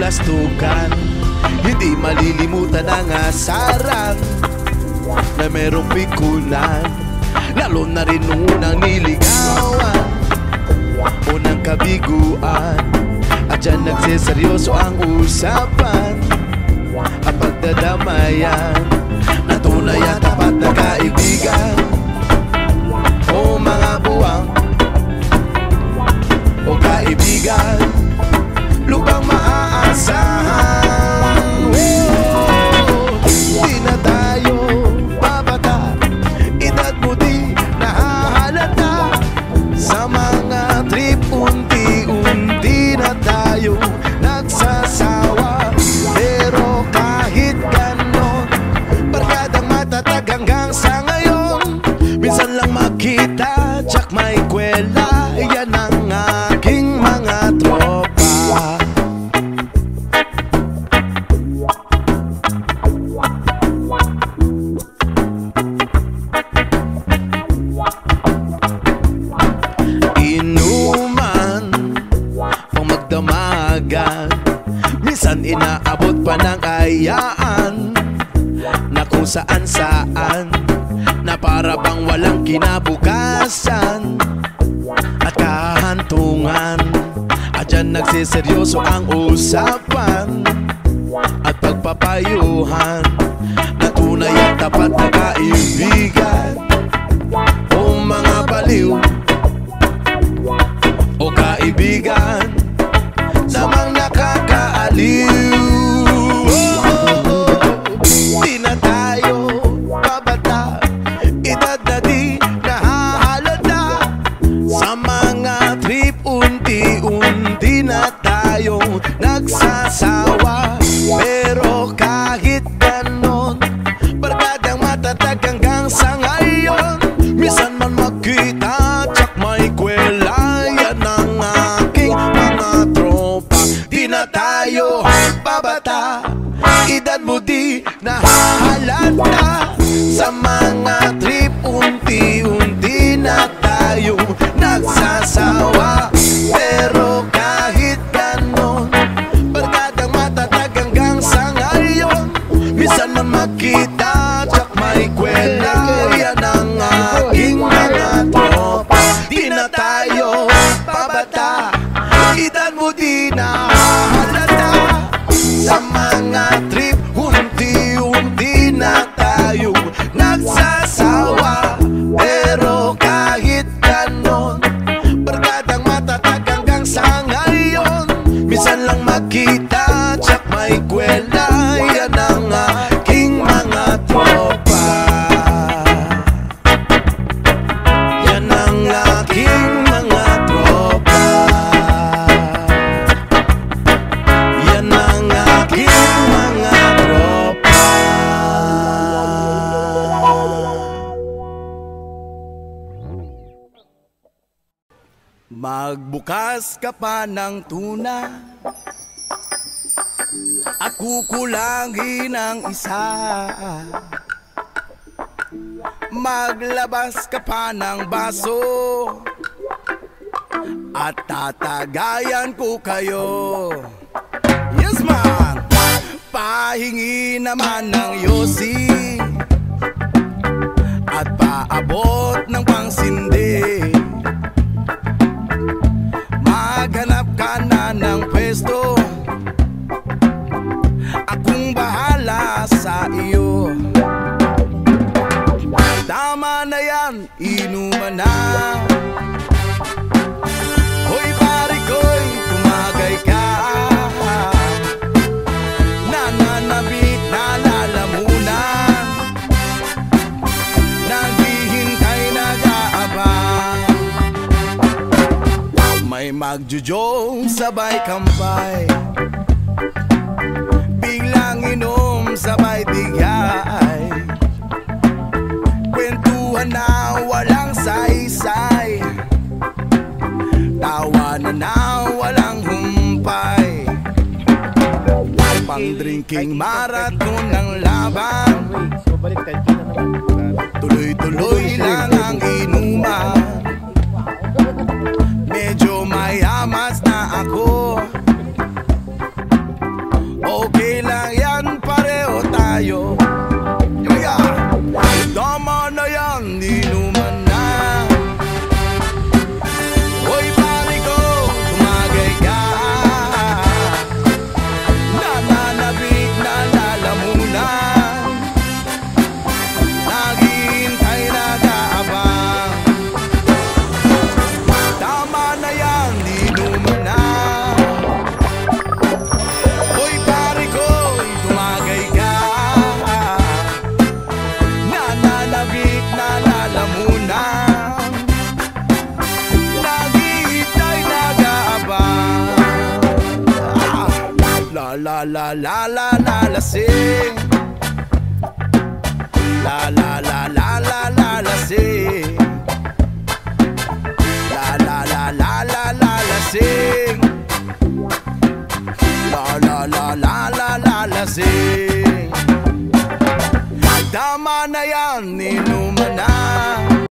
pulastukan. Hindi malilimutan ang asarang na merong pikunan. Lalo na rin nung unang niligawan, unang kabiguan. At dyan nagseseryoso ang usapan at pagdadamayan na tunay at tapat na kaibigan. O mga buwang o kaibigan, lubang maaasahan. Di na tayo babata, edad mo di nahahalata. Sa mga trip unti-unti na tayo nagsasawa. Pero kahit ganon, barkadang matatag hanggang sa ngayon. Minsan lang makita, tsak may kwela. Yan ang aking mga tropa. Inuman pang magdamagan, minsan inaabot pa ng ayaan na kung saan-saan, na para bang walang kinabukasan at kahantungan. At dyan nagsiseryoso ang usapan at pagpapayuhan na tunay at tapat na kaibigan. O mga baliw o kaibigan namang nakakaaliw. Di na tayo babata, edad na di nahahalata. Sa mga trip unti-unti na tayo nagsasawa. Pero kahit ganon, barkadang matatag hanggang sa ngayon. Minsan man magkita, tsak may kwela. Yan ang aking mga tropa. Di na tayo babata, edad mo di nahahalata. Sa mga trip unti-unti na tayo nagsasawa. Pero kahit ganon, barkadang matatag hanggang sa ngayon. Minsan man makita, tsak may kwela. Yan ang aking mga tropa. Di na tayo babata, edad mo di nahahalata. Sa mga trip unti-unti na tayo nagsasawa. Pero kahit ganon, barkadang matatag hanggang sa ngayon. Minsan lang makita, tsak may kwela. Yan ang aking mga tropa. Yan ang aking mga tropa. Yan ang aking mga tropa. Magbukas ka pa ng tuna at kukulangin ang isa. Maglabas ka pa ng baso at tatagayan ko kayo. Yes man! Pahingi naman ng yosi at paabot ng pangsindi. Maghanap ka na ng pwesto, akong bahala sa iyo. Tama na yan, inuman na. Hoy pare ko'y tumagay ka. Nananabik na lalamunan, naghihintay nag-aabang. May magjujong sabay kampay, biglang inom sabay bigay. Kwentuhan na walang saysay, tawanan na walang humpay. Pang drinking marathon ng laban, tuloy-tuloy lang ang inuman. Medyo mayamas na ako, la la la la lasing. La la la la la la lasing. La la la la la la lasing. La la la la la la lasing. Tama na yan, inuman na.